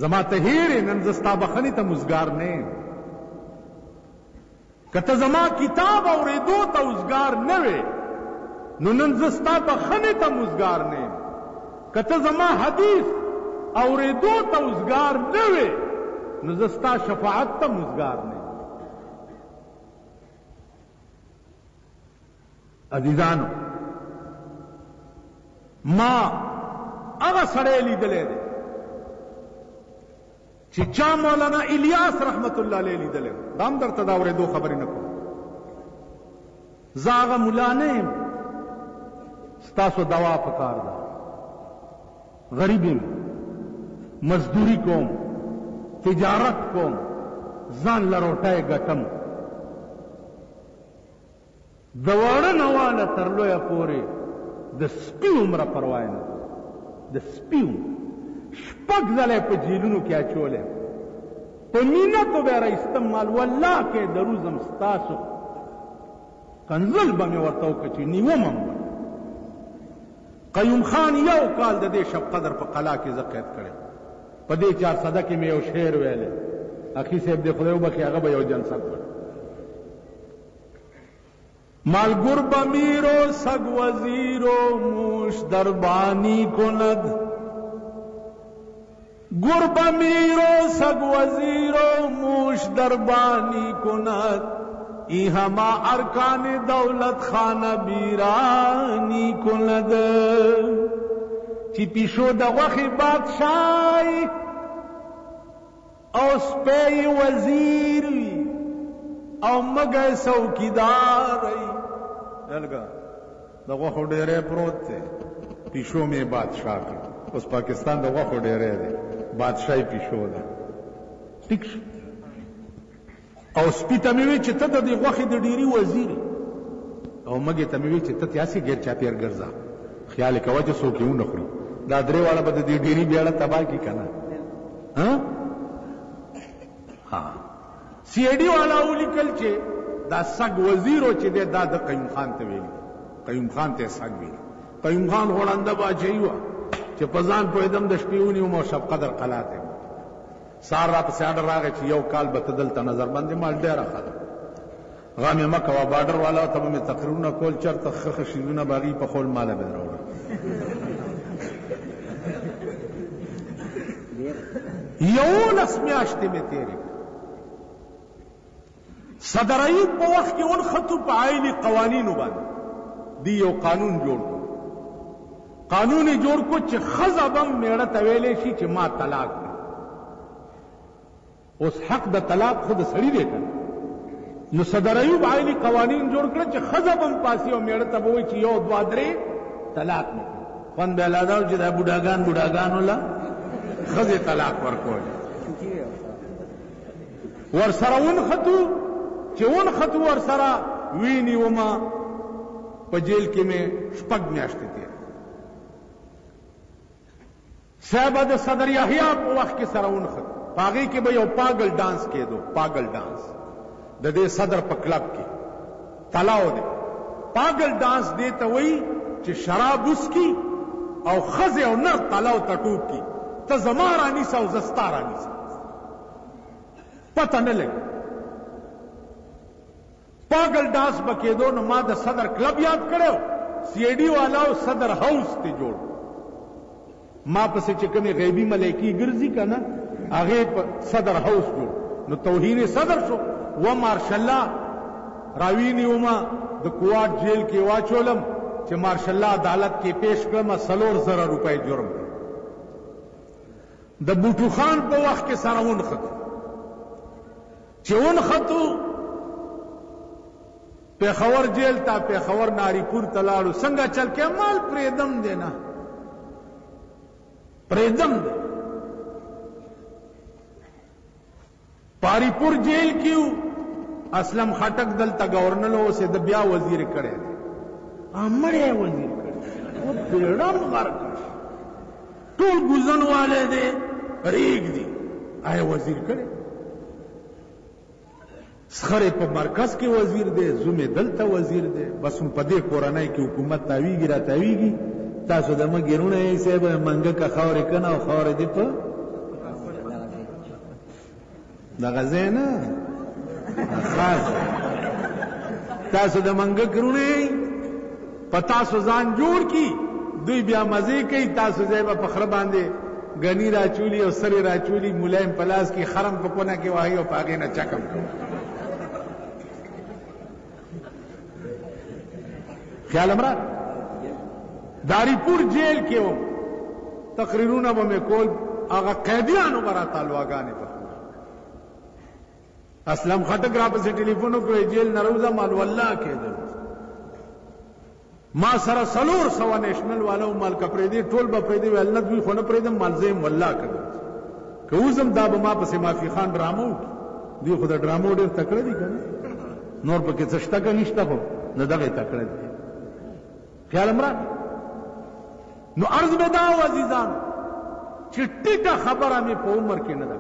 زما ته هیرې نن زه ستا بخښنې ته مزګار نه یم که ته زما کتاب اورېدو ته اوزګار نه وې نو نن زه ستا بخښنې ته مزګار نه یم که ته زما حدیث اورېدو ته اوزګار نه وې نو زه ستا شفاعت ته مزګار نه یم عزیزانو ما هغه سړی لیدلی دی چې چا مولانا الیاس رحمت الله علیه لیدلی دا هم درته دا اورېدو خبرې نه کوم زه هغه ملا نه یم ستاسو دوا پکار ده غریب یم مزدوری کوم تجارت کوم ځان له روټۍ ګټم د واړه نواله تر لویه پورې د سپي عمره پروا نه د سپي شپږ ځله په جیلونو کې اچولی په مینتو به یې راایستم مال والله کې د روزم ستاسو کنزل به مې ورته وکړه چې نیوم هم قیوم خان یو کال د دې شب قدر په قلا کې زه قید کړی په دې 400 کې مې یو شعر ویلی اخي صاحب دې خدای وبخښي هغه به یو جلسه کړ مالگور بمیرو سگ وزیرو موش دربانی کند گر بمیرو سگ وزیرو موش دربانی کند ای ہما ارکان دولت خانہ بیرانی کند چی پیشو دا وخی بادشاہی او سپی وزیر وی او مگے څوکیدار دلګه د غوښو ډېرې پروت دی پیشو می بادشاہ کړ اوس پاکستان د غوښو ډېرې دی بادشاہي پیشو ده ټیک او سپی ته مې وی چې ته د دې غوښې د ډېری وزیر او مګې ته مې وی چې ته تاسې ګیر چاپیر ګرځا خیال کوه چې څوک یې ونه خوري دا درې والا به د دې ډېری بیاړه تباه کی کنه ها سی ای ڈی والا ولیکل چې دا سگ وزیرو چې دا د قیوم خان ته ویلي قیوم خان ته سگ ویلي قیوم خان غوړنده باچهی وه چې په ځان پوهېدم د شپې ونیوم او شب قدر قلا ته سار را پسې اډر راغی چې یو کال به ته دلته نظر بندې مال ډېره ښه ده غامې مه کوه باډر والا ته به مې تقریرونه کول چېرته ښه ښه شیزونه به هغې په خول ماله به راوړه یولس میاشتې مې تېرې صدر ایوب په وخت کې ونښتو په عیني قوانینو باندې دی یو قانون جوړ کړو قانون یې جوړ کړو چې ښځه به میړه ته ویلی شي چې ما طلاق کړي اوس حق د طلاق خو د سړي دی که نو صدر ایوب عیني قوانین جوړ کړه چې ښځه به هم پاسي او میړه ته به وایي چې یو دوه درې طلاق مې کړي خوند به یې لا دا و چې دا بوډاګانو له ښځې طلاق ورکول ورسره ونښتو چې ونښتو ورسره وینیومه په جیل کې مې شپږ میاشتې تېرې صاحبه د صدر یحیی په وخت کې سره ونښتو په هغې کې به یو پاگل ډانس کېدو پاگل ډانس د دې صدر په کلب کې تلاو دی پاگل ډانس دې ته وایي چې شراب وسکي او ښځې او نر تلاو ته ټوپ کي ته زما رانیسه او زه ستا رانیسه پته نه لګي پاگل ډانس به کېدو نو ما د صدر کلب یاد کړی سی ای ډي والا او صدر هاوس ته جوړ ما پسې چې کومې غیبي ملایکې ګرځي که نه هغې په صدر هاوس جوړ نو توهین صدر شو و مارشالله راوینیومه د کوواټ جیل کې واچولم چې مارشالله عدالت کې پیش کړم 4,000 روپۍ جرم د بوټو خان په وخت کې سره ونښتو چې ونښتو پیښور جیل ته پیښور ناری پور ته لاړو څنګه چل کې مال پرېدم دی نه پرېدم دی پاری پور جیل کیو اسلم خټک دلته گورنر اوسې د بیا وزیر کړی دی مړی وزیر کړی او بیړم غرق ټول ګوزن والے دی ریګ دی آیا وزیر کړی سخره په مرکز کې وزیر دی زومې دلته وزیر دی بس په دې کورنۍ کې حکومت تاویږي را تاویږي تاسو د مګیرونه یې صاحب منګه کا خاورې کنه او خاورې دی په د غزې نه خاص تاسو د منګک رونه په تاسو ځان جوړ کی دوی بیا مزه کوي تاسو ځای په خره باندې غنی را چولی او سری را چولی ملایم پلاس کی خرم په کونه کې وایي او پاګې نه چکم خیال امرا داری پور جیل کې و تقریرونه به مې کول هغه قیدیانو برا تعلقانې په اسلام خټک را پسې ټلیفون وکړ جیل نه روزه مال والله کېدل ما سره 400 نېشنل والو مال کپریدي ټول به پریدي ول نه دوی خو نه پریدم مال زم والله کړ کوزم دا به ما پسې مافي خان ډرامو دی خو دا ډرامو ډېر تکړه دي کنه نور پکې څه شته که نشته خو نه دغه تکړه دي خیال امرا نو عرض به دا عزیزان چې ټیټه خبره مې په عمر کې نه ده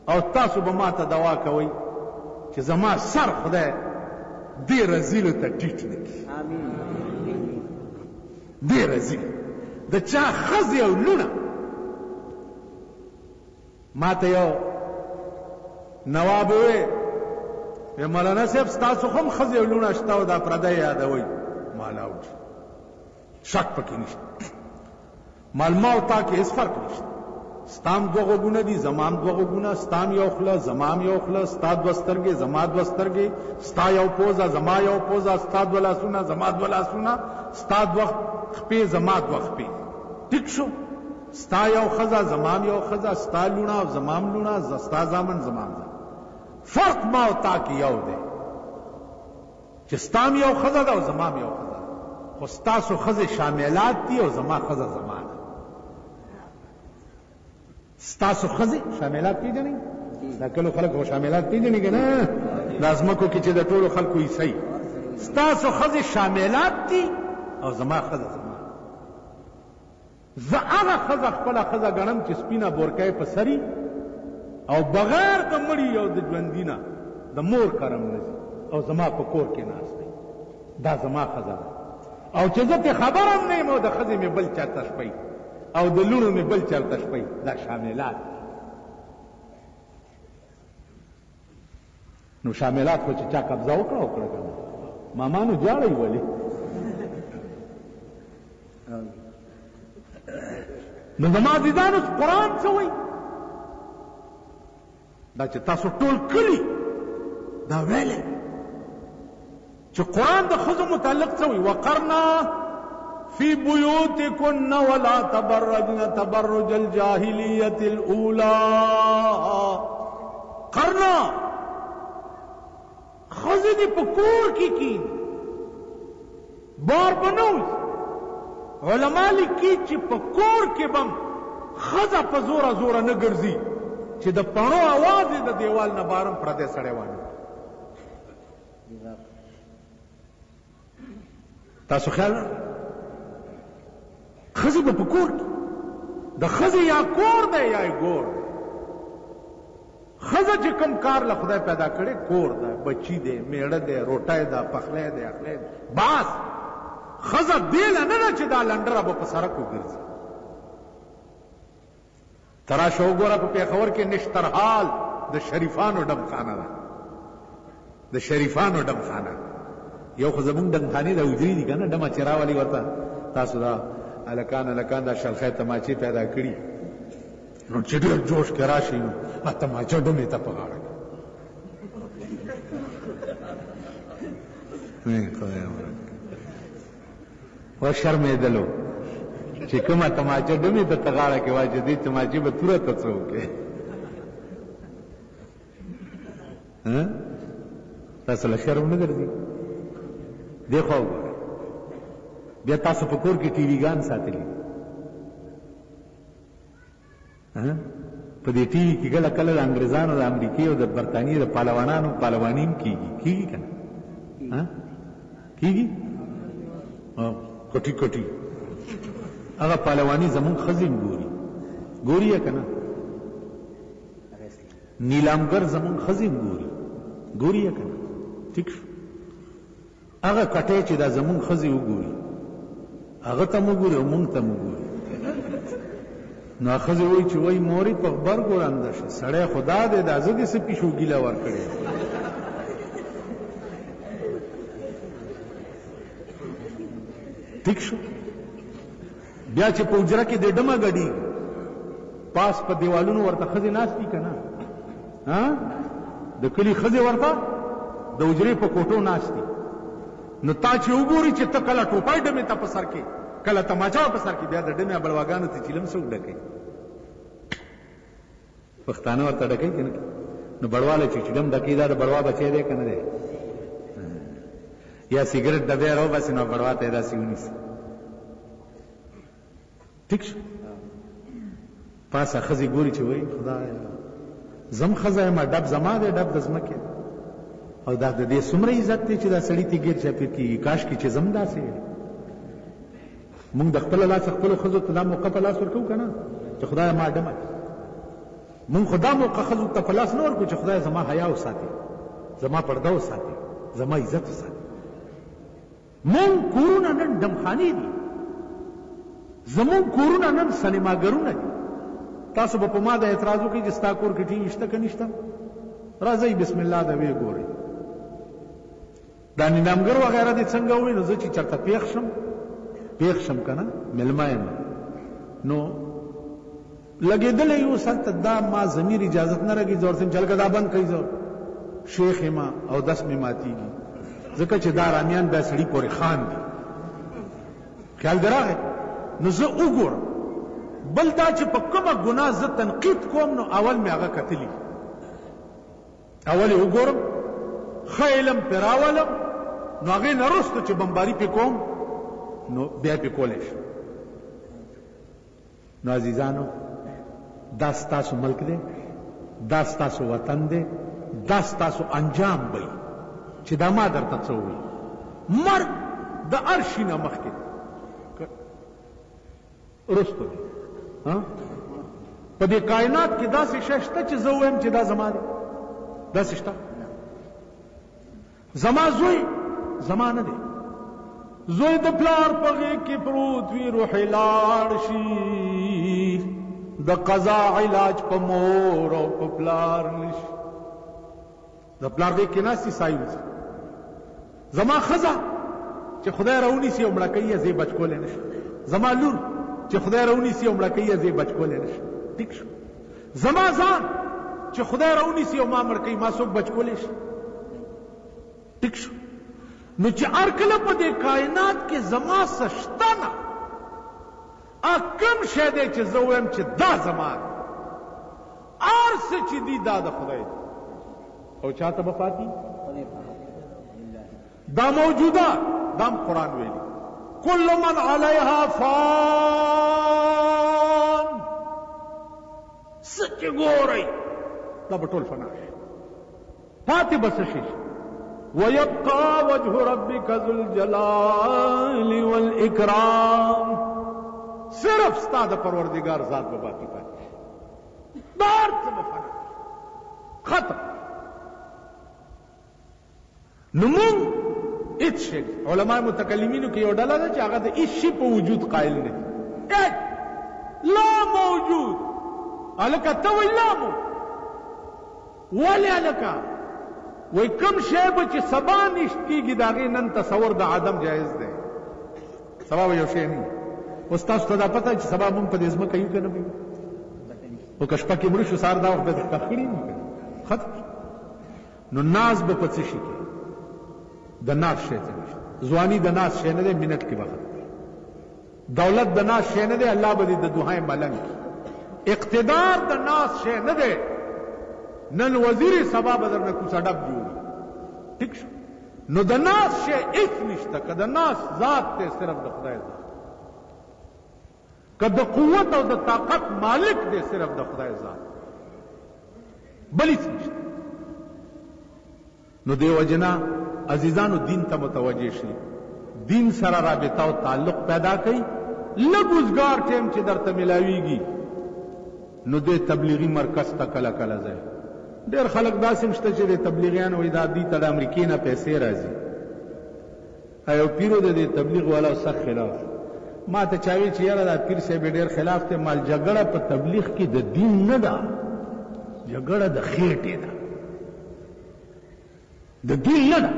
او تاسو به ما ته دوا کوئ چې زما سر خدای دې رزیلو ته ټیټ نه کړي دې رزیل د چا ښځې او لونه ما ته یو نواب ووی مولانا صاحب ستاسو هم ښځې او لونه شته او دا پردی یادوئ مالاو شک پکې نشته مال ما او تا کې هیڅ فرق نشته ستام دوه غوږونه دي زمام دوه غوږونه ستام یو خوله زمام یو خوله ستا دوه سترګې زما دوه سترګې ستا یو پوزه زما یو پوزه ستا دوه لاسونه زما دوه لاسونه ستا دوه خپې زما دوه خپې ټیک شو ستا یو ښځه زمام یو ښځه ستا لونه او زمام لونه ستا زامن زمام زامن فرق ما او تا کې یو دی چې ستام یو ښځه ده او زمام یو ښځه ده خو ستاسو ښځې شاملات دي او زما ښځه زما ده ستاسو ښځې شاملات پیژنئ دا کلو خلک خو شاملات پیژنئ که نه دا ځمکو کې چې د ټولو خلکو حصه ستاسو ښځې شاملات دي او زما ښځه زما زه هغه ښځه خپله ښځه ګڼم چې سپینه بورکۍ په سري او بغیر د مړي او د ژوندي نه د مور کرم نه ځي او زما په کور کې ناست دی دا زما ښځه ده او چې زه ترې خبر هم نه یم او د ښځې مې بل چاته شپئ او د لونو مې بل چاته شپئ دا شاملات نو شاملات خو چې چا قبضه وکړه وکړه کنه مامانو جاړئ ولې نو زما عزیزانو قرآن څه وایي دا چې تاسو ټول کلی دا ویلې چې قرآن د ښځو متعلق څه وایي وقرنا فی بیوتکن ولا تبرجن تبرج الجاهلیت الاولی قرنا ښځې دې په کور کې کیني بار بنوز علما لیکي چې په کور کې بم ښځه په زوره زوره نه ګرځي چې د پڼو اواز یې د دیوال نه بارم پردی سړی وانه تاسو خیال ښځې به په کور کې د ښځې یا کور دی یا ګور ښځه چې کوم کار له خدای پیدا کړي کور ده بچی دی میړه دی روټۍ ده پخلی دی اخلی دی بس ښځه دې له نه ده چې دا لنډره به په سړک وګرځي تراشه وګوره په پېښور کې نشترحال د شریفانو ډمخانه ده د شریفانو ډمخانه یو خو زمونږ ډمخانې د حجرې دي که نه ډمه چې راولي ورته تاسو دا هلکان دا شلخی تماچې پیدا کړي نو چې ډېر جوش کې راشي نو تماچه ډمې ته په غاړه و شرمېدلو چې کومه تماچه ډمې ته په غاړه کې واچي دې تماچې به توره ته څه وکړې تاسو له شرم نه ګرځي دې خوا وګورئ بیا تاسو په کور کې ټي وي ګان ساتلي په دې ټي وي کې کله کله د انګریزانو د امریکې او د برطانیې د پهلوانانو پهلواني هم کېږي که نه کېږي کوټي کوټي هغه پهلواني زمونږ ښځې هم ګوري یې که نه نیلامګر زمونږ ښځې هم ګوري یې که نه ټیک شو هغه کټی چې دا زمونږ ښځې وګوري هغه ته مو ګوري او مونږ ته مو ګوري نو ښځې وایي چې وایي مورې په غبرګو ړنده شه سړی خدا دی دا زه دې څه پیشو ګیله ورکړې ټیک شو بیا چې په حجره کې د ډمه ګډي پاس په دیوالونو ورته ښځې ناستي که نه د کلي ښځې ورته د حجرې په کوټو ناستي نو تا چې وګوري چې ته کله ټوپای ډمې ته په سر کې کله تماچا په سر کې بیا د ډمې بړواګانو ته چیلم څوک ډکوي پښتانه ورته ډکوي که نه نو بړواله چې چیلم ډکوي دا د بړوا بچی دی که نه دی یا سیګرټ ډبې راوباسي نو بړوا ته یې داسې ونیسي ټیک شو پاسه ښځې ګوري چې وایي خدایه زم ښځه یم ډب زما دی ډب د ځمکې او دا د دې څومره عزت دی چې دا سړي ته ګیر چاپېر کېږي کاشکې چې زم داسې مونږ د خپله لاسه خپلو ښځو ته دا موقع په لاس ورکوو که نه چې خدایه ما ډمه مونږ خو دا موقع ښځو ته په لاس نه ورکوو چې خدایه زما حیا وساتي زما پرده وساتي زما عزت وساتي مونږ کورونه نن ډمخانې دي زمونږ کورونه نن سینماګرونه دي تاسو به په ما د اعتراض وکړئ چې ستا کور کې ټي وي شته که نشته راځئ بسم الله د ویې ګورئ دا نیلامګر وغیره دې څنګه ووایي نو زه چې چېرته پیښ شم که نه مېلمه یم نو لګېدلی یو هلته دا ما ضمیر اجازت نه راکوي زه ورته یم چې هلکه دا بند کوي زه شیخ یم او دس مې ماتېږي ځکه چې دا رامیان بیا سړي پورې خاندي خیال دې راغی نو زه وګورم بل دا چې په کومه ګناه زه تنقید کوم نو اول مې هغه کتلي اول یې وګورم ښه علم پرې راولم نو هغې نه وروسته چې بمباري پې کوم نو بیا پې کولی شم نو عزیزانو دا ستاسو ملک دی دا ستاسو وطن دی دا ستاسو انجام بی چې دا ما درته څه ووایي مرګ د هر شي نه مخکې وروسته دی په دې کائنات کې داسې شی شته چې زه ووایم چې دا زما دی داسې شته زما زوی زما نه دی زوی د پلار په غېږ کې پروت وي روح یې لاړ شي د قضا علاج په مور او په پلار نشي د پلار غېږ کې ناستي سایه وځي زما ښځه چې خدای راونیسي او مړه کوي یې زه یې بچ کولی نه شم زما لور چې خدای راونیسي او مړه کوي یې زه یې بچ کولی نه شم ټیک شو زما ځان چې خدای راونیسي او ما مړ کوي ما څوک بچ کولی شي ټیک شو نو چې هر کله په دې کائنات کې زما څه شته نه کوم شی دی چې زه ووایم چې دا زما دی هر څه چې دي دا د خدای دی او چاته به پاتې دا موجودات دام قرآن ویلی کل من علیها فان سچ ګورئ دا به ټول فنا شي پاتې به څه شي ويبقى وجه ربك ذو الجلال والإكرام صرف ستا د پروردگار ذات به باقی پاتې شي بار څه به فنا ختم نو مونږ هیڅ شی علماء متکلمینو کې یو ډله ده چې هغه د هیڅ شي په وجود قایل نه دي لا موجود هلکه ته وایي لا موجود ولې هلکه وای کم شی به چې سبا نشت کېږي د هغې نن تصور د عدم جایز دی سبا به یو شی نه اوس تاسو ته دا پته چې سبا مونږ په دې ځمکه یو که نه به یو خو که شپه کې مړه شو سهار دا وخت به ښخ کړي نه ختم نو ناز به په څه شي کې د ناز شی څه نشته ځواني د ناز شی نه دی منټ کې به ختم دولت د ناز شی نه دی الله به دې د دوحای ملنګ اقتدار د ناز شی نه دی نن وزیر سبا بدر نه کوڅه ډب جوړي ټیک شو نو د ناس شی هیڅ نشته که د ناس ذات دی صرف د خدای ذات که د قوت او د طاقت مالک دی صرف د خدای ذات بل هیڅ نشته نو دی وجنا عزیزانو دین ته متوجه شي دین سره رابطه او تعلق پیدا کړئ لږ روزګار ټیم چې درته ملاویږي نو د تبلیغي مرکز ته کله کله ځئ ډېر خلک داسې شته چې د تبلیغیانو وایي دا دوی ته د امریکې نه پیسې راځي یو پیرو د دې تبلیغ والا سخت خلاف ما ته چاوي چې یاره دا پیر صاحب ډېر خلاف ته مال جګړه په تبلیغ کې د دین نه ده، جګړه د خېټې ده، د دین نه ده.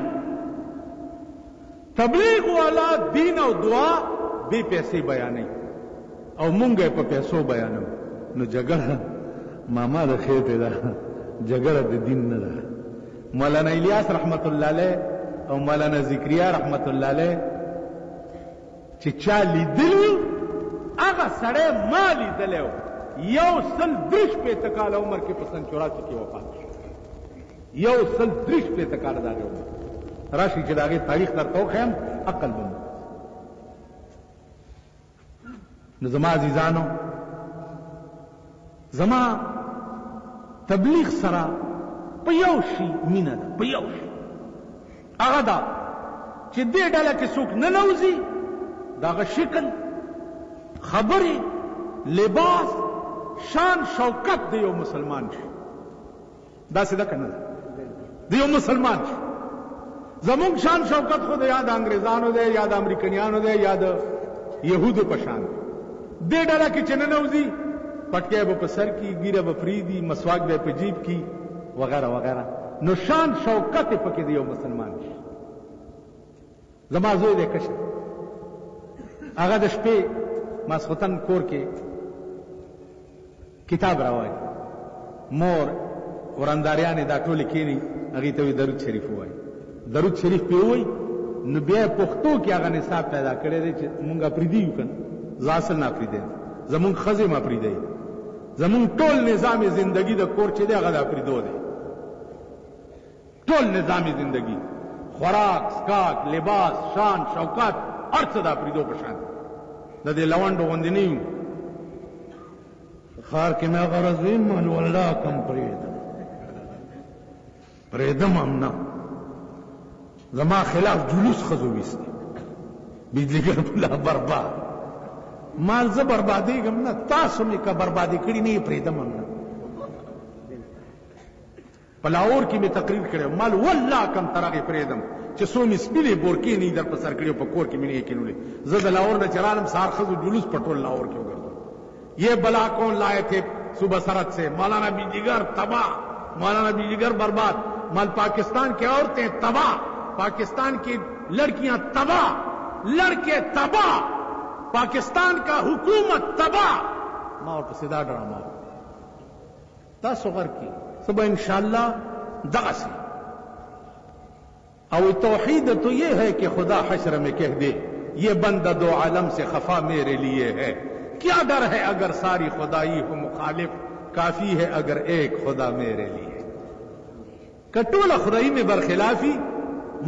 تبلیغ والا دین او دعا بے پیسې بیانوي او مونږ یې په پیسو بیانو. نو جګړه ماما د خېټې ده، جګړه د دین نه ده. مولانا الیاس رحمت الله علیه او مولانا ذکریا رحمت الله علیه چې چا لیدلی هغه سړی ما لیدلی و، 103 کاله عمر کې په سن 84 کې وفات شو. 103 کاله د هغې عمر. راشي چې د هغې تاریخ درته وښیم عقل به مو. نو زما عزیزانو، زما تبلیغ سره په یو شي مینه ده، په یو شي هغه دا چې دې ډله کې څوک ننوځي د هغه شکل، خبرې، لباس، شان شوکت د یو مسلمان شي. داسې ده که نه ده؟ د یو مسلمان شي. زمونږ شان شوکت خو د یا د انګریزانو دی یا د امریکنیانو دی یا د یهودو په شان دی. دې ډله کې چې ننوځي پټکی به په سر کې، ګیره به پرېږدي، مسواک به په جیب کې وغیرہ وغیرہ. نو شان شوکت یې پکې د یو مسلمان شي. زما زوی دی کشر، هغه د شپې ماسخوتن کور کې کتاب راوایي، مور ورنداریانې دا ټولې کښېني، هغې ته وایي درود شریف ووایي. درود شریف پې ووایي نو بیا یې پښتو کې هغه نصاب پیدا کړی دی چې مونږ اپریدي یو که نه، زه اصل نه اپریدی، زمونږ ښځې م اپریدی. زمونږ ټول نظام زندگی د کور چې دی هغه د اپریدو دی. ټول نظام زندگی، خوراک، سکاک، لباس، شان شوکت، هر څه د اپریدو په شان. د دې لونډو غوندې نه یو. ښار کې مې غرض وي مال والله کم پرېږدم هم نه. زما خلاف جلوس ښځو ویستي، بجلیګر بلا برباد. مال زه بربادېږم نه، تاسو مې که بربادي کړي نه یې پرېږدم هم نه. په لاهور کې مې تقریر کړی، مال والله کم تر هغې پرېږدم چې څو مې سپینې بورکې نه در په سر کړي او په کور کې مې نه یې کېنولې. زه د لاهور نه چې رالم سهار ښځو جلوس په ټول لاهور کې وګرځم. یہ بلا کون لائے تھے صبح سرحد سے؟ مولانا بیجیگر تباہ، مولانا بیجیگر برباد. مال پاکستان کی عورتیں تباہ، پاکستان کی لڑکیاں تباہ، لڑکے تباہ، پاکستان کا حکومت تباہ. ما ورته سدا ډرامه تاسو غر کی صبح انشاءاللہ دغسی. اور توحید تو یہ ہے کہ خدا حشر میں کہہ دے یہ بندہ دو عالم سے خفا میرے لیے ہے. کیا ڈر ہے اگر ساری خدائی ہو مخالف، کافی ہے اگر ایک خدا میرے لیے. کټوله خدای میں برخلافی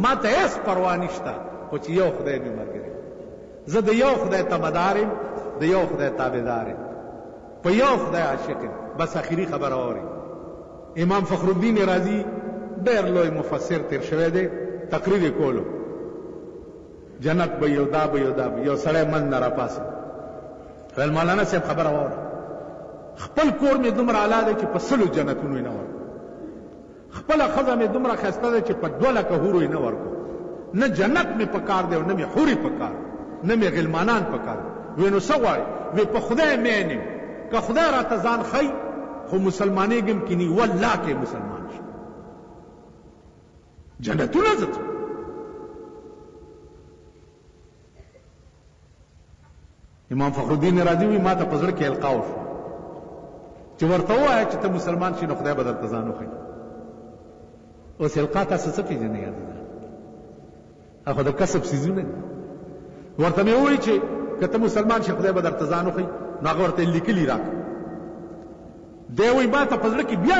ما ته هیڅ پروا نشته، خو چې یو خدای مې ملګری. زه د یو خدای تابعدار یم، د یو خدای تابعدار یم، په یو خدای عاشق یم. بس اخري خبره اورئ. امام فخر الدین رازی ډېر لوی مفسر تیر شوی دی، تقریر کولو، جنت به یو دا به یو دا به. یو سړی من نه راپاسه ویل مولانا صاحب خبره واوره، خپل کور مې دومره اعلی دی چې په 100 جنتونو یې نه ورکو، خپله ښځه مې دومره ښایسته ده چې په 2 لکه حورو یې نه ورکو. نه جنت مې په کار دی او نه مې حورې په کار، نه مې غلمانان په کار. وی نو څه غواړې؟ وی په خدای مین یم، که خدای راته ځان ښیي خو مسلمانېږم که نی والله کې مسلمان شم. جنتونه زه ځم. امام فخر الدین رازی وی ما ته په زړه کې القاو شو چې ورته ووایه چې ته مسلمان شې نو خدای به درته ځان وښیي. اوس القا تاسو څه پېژنئ یادونه؟ هغه د کسب څیزونه دي. ورته مې ووایي چې که ته مسلمان شې خدای به درته ځان وښیي، نو هغه ورته لیکلي راکړه. دی وایي ما ته په زړه کې بیا